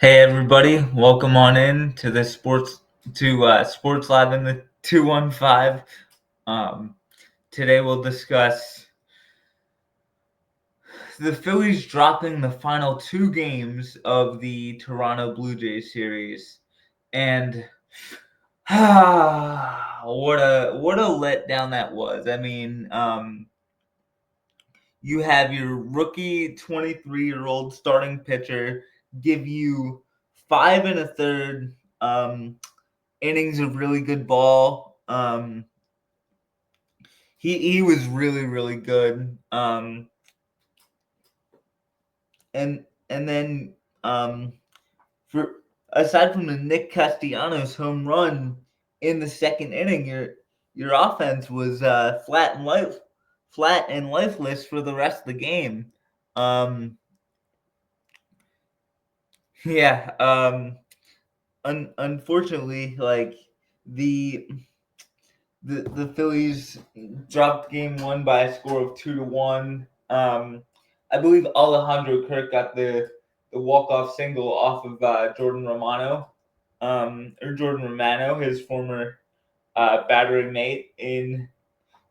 Hey everybody, welcome on in to the Sports Lab in the 215. Um, Today we'll discuss the Phillies dropping the final two games of the Toronto Blue Jays series, and what a letdown that was. I mean, you have your rookie 23-year-old starting pitcher give you five and a third. Innings of really good ball. He was really good. And then for aside from the Nick Castellanos home run in the second inning, your offense was flat and lifeless for the rest of the game. Um, yeah. Unfortunately, like the the Phillies dropped game one by a score of 2-1. I believe Alejandro Kirk got the walk off single off of Jordan Romano, his former battery mate in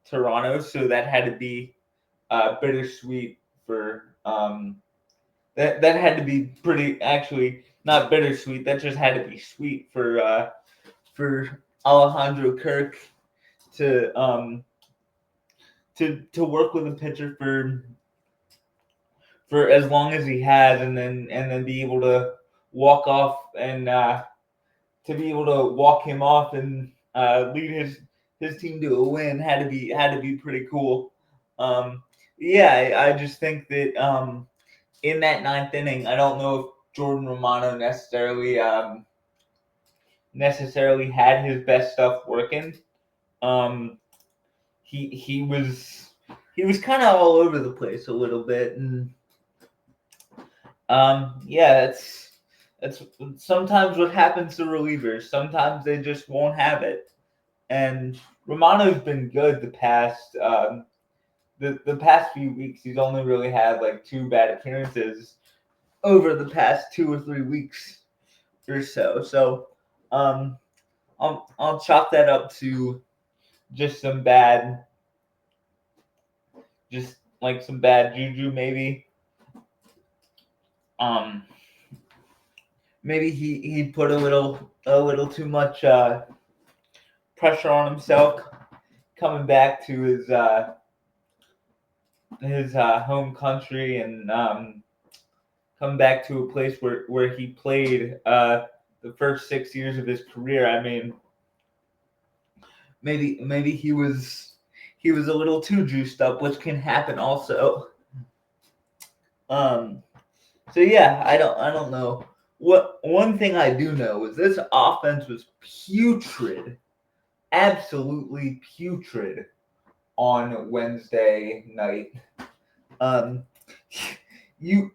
Toronto. So that had to be bittersweet for that had to be pretty, actually not bittersweet. That just had to be sweet for Alejandro Kirk to to work with a pitcher for as long as he has, and then be able to walk off and to be able to walk him off and lead his team to a win had to be pretty cool. Yeah, I just think that in that ninth inning, I don't know if Jordan Romano necessarily had his best stuff working. Um, he was kind of all over the place a little bit, and yeah, it's sometimes what happens to relievers. Sometimes they just won't have it, and Romano's been good the past few weeks. He's only really had like two bad appearances over the past 2 or 3 weeks or so. So, um, I'll chalk that up to just just like some bad juju, maybe. Um, Maybe he put a little too much pressure on himself coming back to his home country, and come back to a place where he played the first 6 years of his career. I mean, maybe he was a little too juiced up, which can happen also. Um, so yeah, I don't know. What one thing I do know is this offense was putrid, absolutely putrid on Wednesday night. Um, you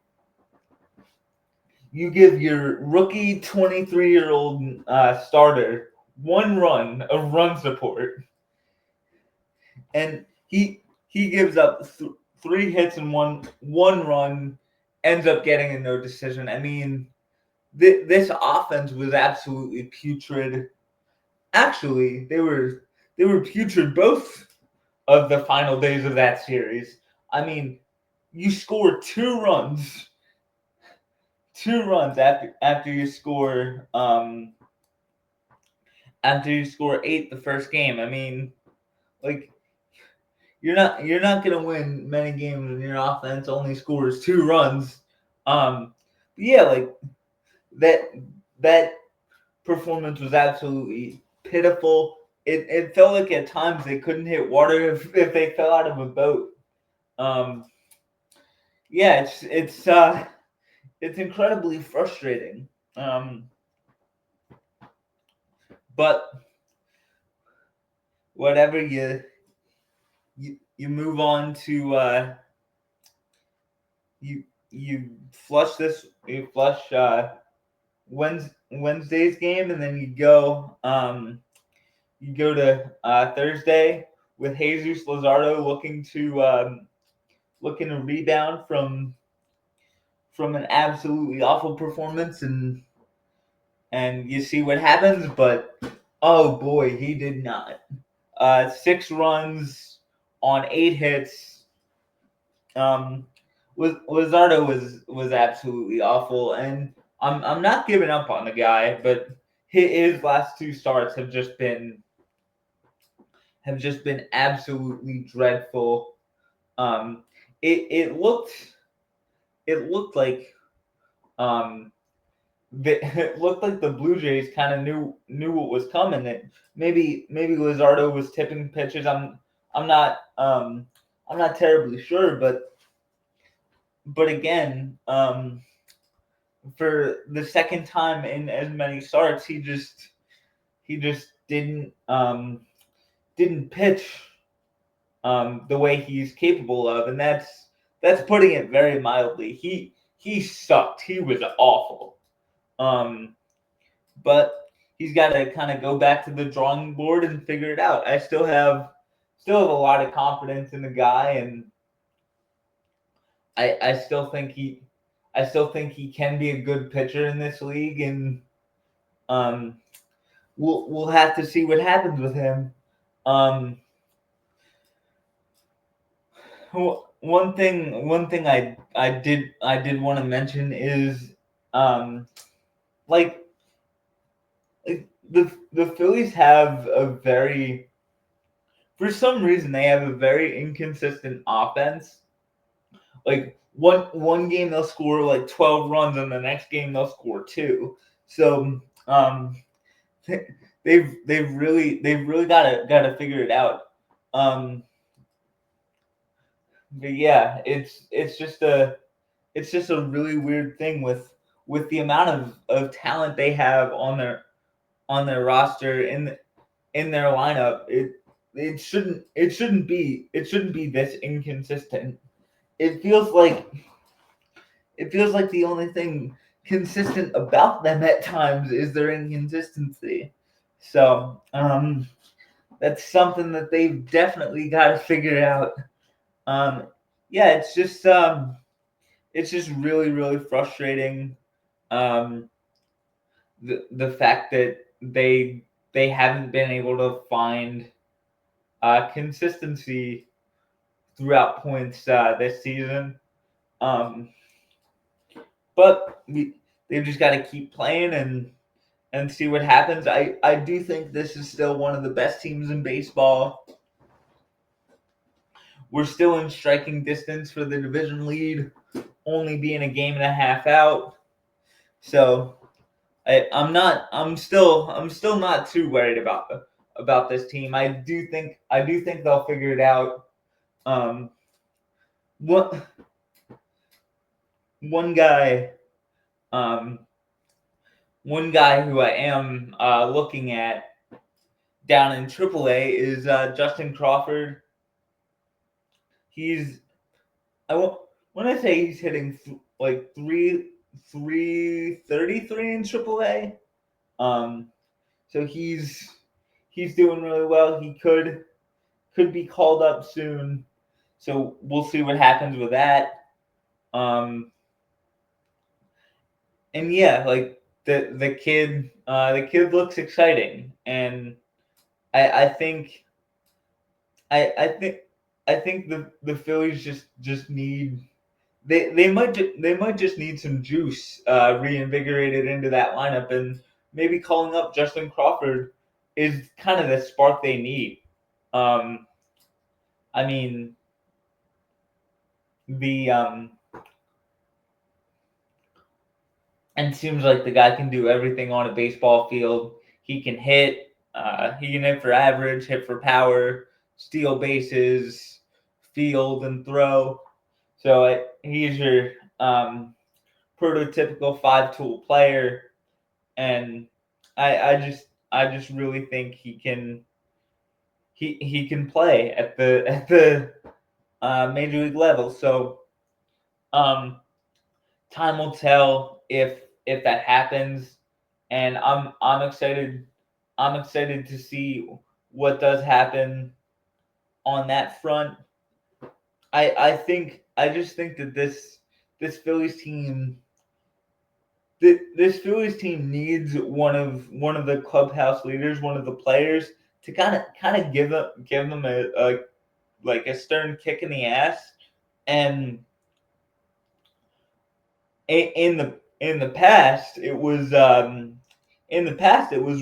you give your rookie 23-year-old starter one run of run support, and he gives up three hits and one run, ends up getting a no decision. I mean, this offense was absolutely putrid. Actually, they were putrid both of the final days of that series. I mean, you score two runs after you score eight the first game. I mean, like, you're not gonna win many games when your offense only scores two runs. Yeah, like that that performance was absolutely pitiful. It felt like at times they couldn't hit water if they fell out of a boat. Um, yeah, it's incredibly frustrating. But whatever, you move on to you flush Wednesday's game, and then you go to Thursday with Jesus Luzardo looking to rebound from an absolutely awful performance, and you see what happens. But oh boy, he did not. 6 runs on 8 hits. Lizardo was absolutely awful, and I'm not giving up on the guy, but his last 2 starts have just been absolutely dreadful. Um, it looked like um it looked like the Blue Jays kind of knew what was coming. That maybe Lizardo was tipping pitches. I'm not I'm not terribly sure, but again, for the second time in as many starts, he just didn't pitch the way he's capable of, and that's putting it very mildly. He sucked. He was awful. Um, but he's got to kind of go back to the drawing board and figure it out. I still have a lot of confidence in the guy, and I still think he can be a good pitcher in this league, and um, we'll have to see what happens with him. Um, one thing I did want to mention is um, like the Phillies have for some reason they have a very inconsistent offense. Like one game they'll score like 12 runs, and the next game they'll score 2. So they've really gotta figure it out. But yeah, it's just a really weird thing with the amount of talent they have on their roster in their lineup. It shouldn't be this inconsistent. It feels like the only thing consistent about them at times is their inconsistency. So that's something that they've definitely got to figure out. Yeah, it's just really frustrating. Um, the fact that they haven't been able to find consistency throughout points this season. But they've just got to keep playing and see what happens. I do think this is still one of the best teams in baseball. We're still in striking distance for the division lead, only being a game and a half out. So I'm still not too worried about this team. I do think they'll figure it out. What one guy um one guy who I am looking at down in AAA is Justin Crawford. He's when I say he's hitting like 333 in AAA. So he's doing really well. He could be called up soon. So we'll see what happens with that. And yeah, like the kid looks exciting, and I think I think the Phillies just need they might just need some juice reinvigorated into that lineup, and maybe calling up Justin Crawford is kind of the spark they need. I mean the and seems like the guy can do everything on a baseball field. He can hit. He can hit for average, hit for power, steal bases, field, and throw. So he's your prototypical 5-tool player, and I just really think he can play at the major league level. So time will tell if that happens, and I'm excited. I'm excited to see what does happen on that front. I just think that this Phillies team. This Phillies team needs one of the clubhouse leaders, one of the players, to kind of give them a like a stern kick in the ass. And in the past it was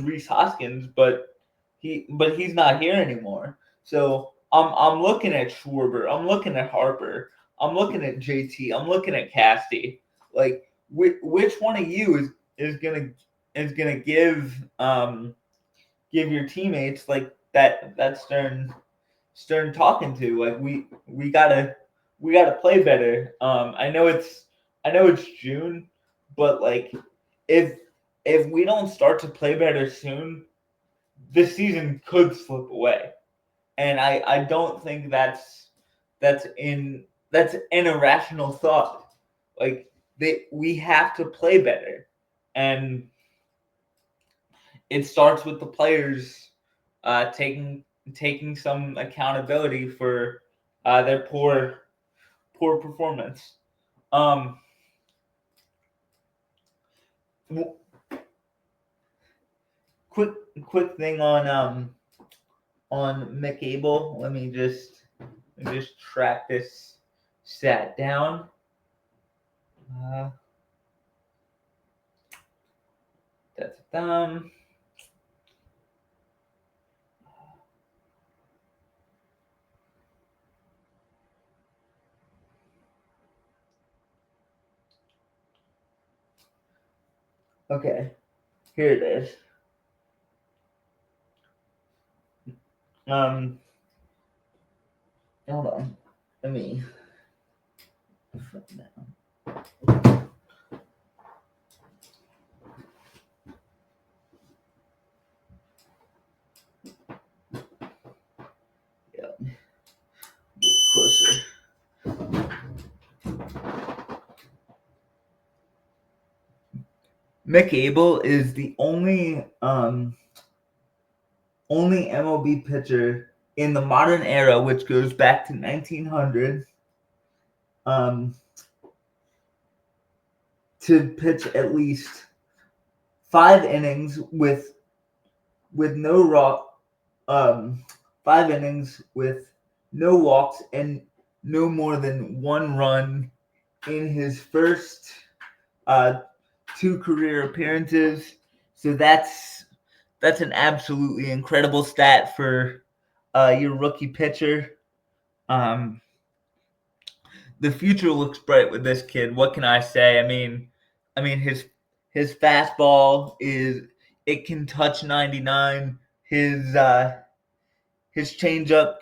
Rhys Hoskins, but he's not here anymore. So I'm looking at Schwarber, I'm looking at Harper, I'm looking at JT, I'm looking at Casty. Like which one of you is gonna give your teammates like that stern talking to? Like we gotta play better. I know it's June, but like if we don't start to play better soon, this season could slip away. And I don't think that's an irrational thought. Like we have to play better, and it starts with the players taking some accountability for their poor performance. Quick thing on McAble. Let me just track this stat down. That's okay. Here it is. Hold on. Let me. Yeah. Get closer. McAble is the only MLB pitcher in the modern era, which goes back to 1900, to pitch at least 5 innings with no 5 innings with no walks and no more than 1 run in his first 2 career appearances. So that's an absolutely incredible stat for your rookie pitcher. The future looks bright with this kid. What can I say? I mean his fastball it can touch 99. His changeup,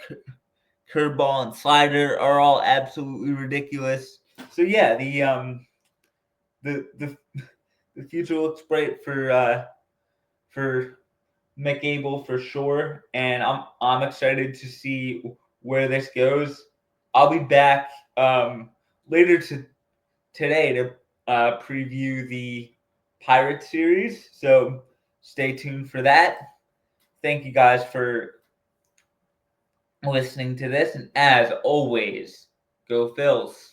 curveball, and slider are all absolutely ridiculous. So yeah, the future looks bright for McAble for sure, and I'm excited to see where this goes. I'll be back later today to preview the Pirates series, so stay tuned for that. Thank you guys for listening to this, and as always, go Phils.